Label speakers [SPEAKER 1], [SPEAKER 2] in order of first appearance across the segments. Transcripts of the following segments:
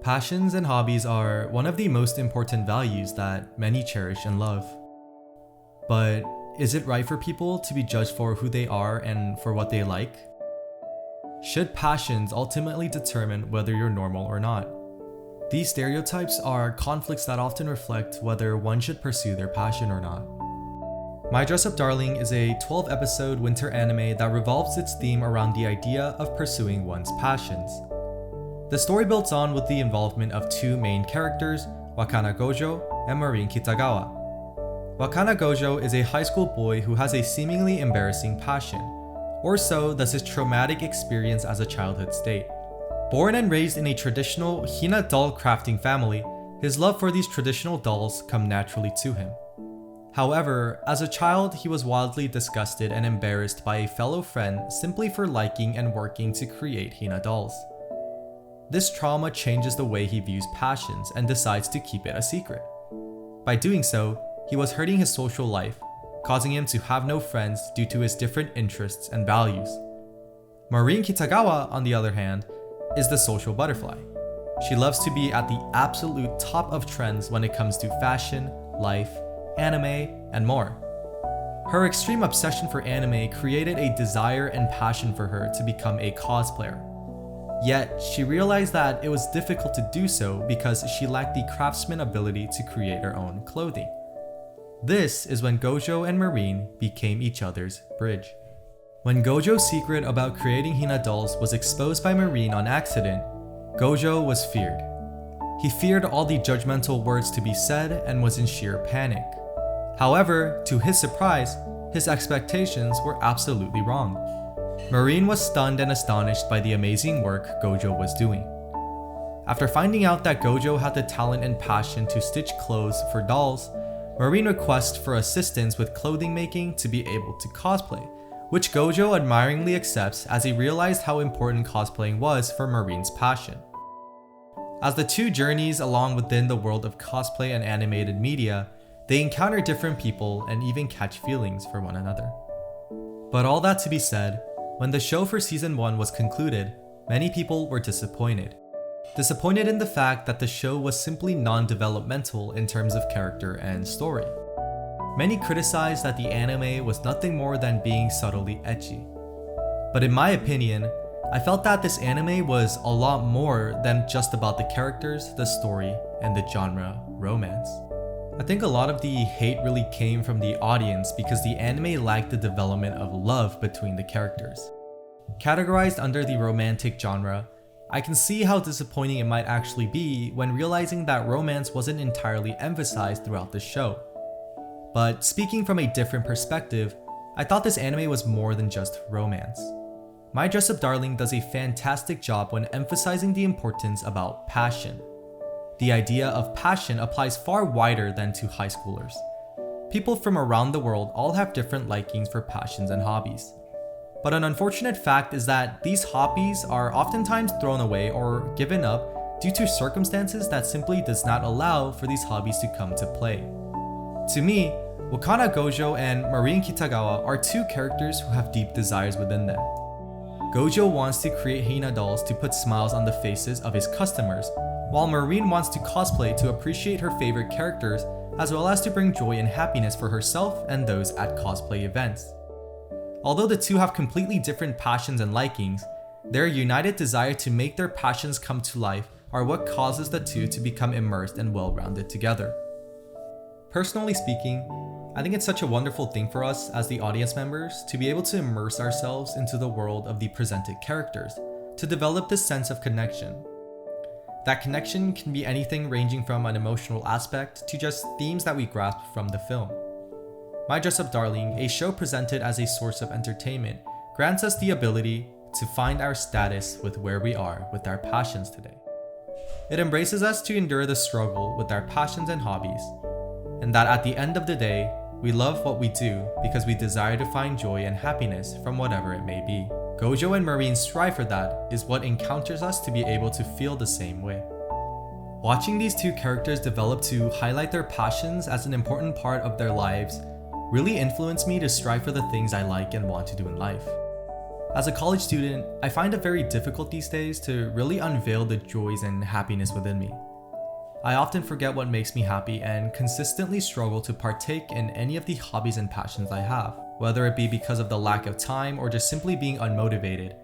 [SPEAKER 1] Passions and hobbies are one of the most important values that many cherish and love. But is it right for people to be judged for who they are and for what they like? Should passions ultimately determine whether you're normal or not? These stereotypes are conflicts that often reflect whether one should pursue their passion or not. My Dress Up Darling is a 12-episode winter anime that revolves its theme around the idea of pursuing one's passions. The story builds on with the involvement of two main characters, Wakana Gojo and Marin Kitagawa. Wakana Gojo is a high school boy who has a seemingly embarrassing passion, or so does his traumatic experience as a childhood state. Born and raised in a traditional Hina doll crafting family, his love for these traditional dolls come naturally to him. However, as a child, he was wildly disgusted and embarrassed by a fellow friend simply for liking and working to create Hina dolls. This trauma changes the way he views passions and decides to keep it a secret. By doing so, he was hurting his social life, causing him to have no friends due to his different interests and values. Marin Kitagawa, on the other hand, is the social butterfly. She loves to be at the absolute top of trends when it comes to fashion, life, anime, and more. Her extreme obsession for anime created a desire and passion for her to become a cosplayer. Yet, she realized that it was difficult to do so because she lacked the craftsman ability to create her own clothing. This is when Gojo and Marin became each other's bridge. When Gojo's secret about creating Hina dolls was exposed by Marin on accident, Gojo was feared. He feared all the judgmental words to be said and was in sheer panic. However, to his surprise, his expectations were absolutely wrong. Marin was stunned and astonished by the amazing work Gojo was doing. After finding out that Gojo had the talent and passion to stitch clothes for dolls, Marin requests for assistance with clothing making to be able to cosplay, which Gojo admiringly accepts as he realized how important cosplaying was for Marin's passion. As the two journeys along within the world of cosplay and animated media, they encounter different people and even catch feelings for one another. But all that to be said, when the show for season 1 was concluded, many people were disappointed. Disappointed in the fact that the show was simply non-developmental in terms of character and story. Many criticized that the anime was nothing more than being subtly ecchi. But in my opinion, I felt that this anime was a lot more than just about the characters, the story, and the genre romance. I think a lot of the hate really came from the audience because the anime lacked the development of love between the characters. Categorized under the romantic genre, I can see how disappointing it might actually be when realizing that romance wasn't entirely emphasized throughout the show. But speaking from a different perspective, I thought this anime was more than just romance. My Dress Up Darling does a fantastic job when emphasizing the importance about passion. The idea of passion applies far wider than to high schoolers. People from around the world all have different likings for passions and hobbies. But an unfortunate fact is that these hobbies are oftentimes thrown away or given up due to circumstances that simply does not allow for these hobbies to come to play. To me, Wakana Gojo and Marin Kitagawa are two characters who have deep desires within them. Gojo wants to create Hina dolls to put smiles on the faces of his customers, while Marin wants to cosplay to appreciate her favorite characters as well as to bring joy and happiness for herself and those at cosplay events. Although the two have completely different passions and likings, their united desire to make their passions come to life are what causes the two to become immersed and well-rounded together. Personally speaking, I think it's such a wonderful thing for us as the audience members to be able to immerse ourselves into the world of the presented characters, to develop this sense of connection. That connection can be anything ranging from an emotional aspect to just themes that we grasp from the film. My Dress Up Darling, a show presented as a source of entertainment, grants us the ability to find our status with where we are with our passions today. It embraces us to endure the struggle with our passions and hobbies, and that at the end of the day, we love what we do because we desire to find joy and happiness from whatever it may be. Gojo and Marin's strive for that is what encounters us to be able to feel the same way. Watching these two characters develop to highlight their passions as an important part of their lives really influenced me to strive for the things I like and want to do in life. As a college student, I find it very difficult these days to really unveil the joys and happiness within me. I often forget what makes me happy and consistently struggle to partake in any of the hobbies and passions I have, whether it be because of the lack of time or just simply being unmotivated.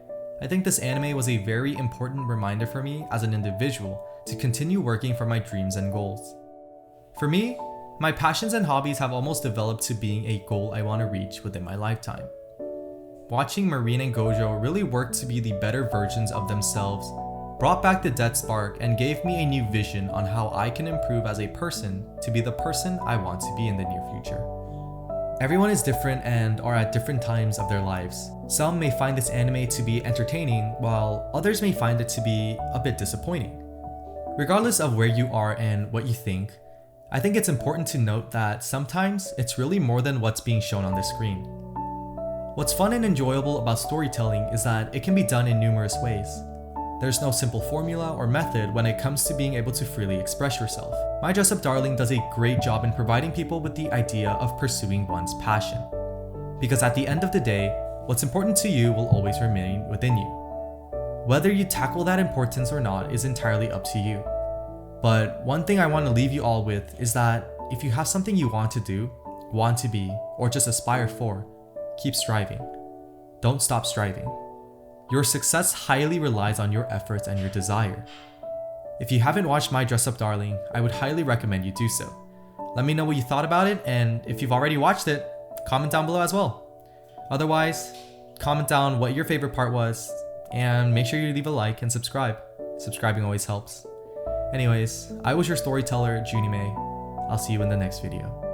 [SPEAKER 1] I think this anime was a very important reminder for me as an individual to continue working for my dreams and goals. For me, my passions and hobbies have almost developed to being a goal I want to reach within my lifetime. Watching Marin and Gojo really work to be the better versions of themselves brought back the dead spark and gave me a new vision on how I can improve as a person to be the person I want to be in the near future. Everyone is different and are at different times of their lives. Some may find this anime to be entertaining, while others may find it to be a bit disappointing. Regardless of where you are and what you think, I think it's important to note that sometimes it's really more than what's being shown on the screen. What's fun and enjoyable about storytelling is that it can be done in numerous ways. There's no simple formula or method when it comes to being able to freely express yourself. My Dress Up Darling does a great job in providing people with the idea of pursuing one's passion. Because at the end of the day, what's important to you will always remain within you. Whether you tackle that importance or not is entirely up to you. But one thing I want to leave you all with is that if you have something you want to do, want to be, or just aspire for, keep striving. Don't stop striving. Your success highly relies on your efforts and your desire. If you haven't watched My Dress Up Darling, I would highly recommend you do so. Let me know what you thought about it, and if you've already watched it, comment down below as well. Otherwise, comment down what your favorite part was, and make sure you leave a like and subscribe. Subscribing always helps. Anyways, I was your storyteller, Juhnime. I'll see you in the next video.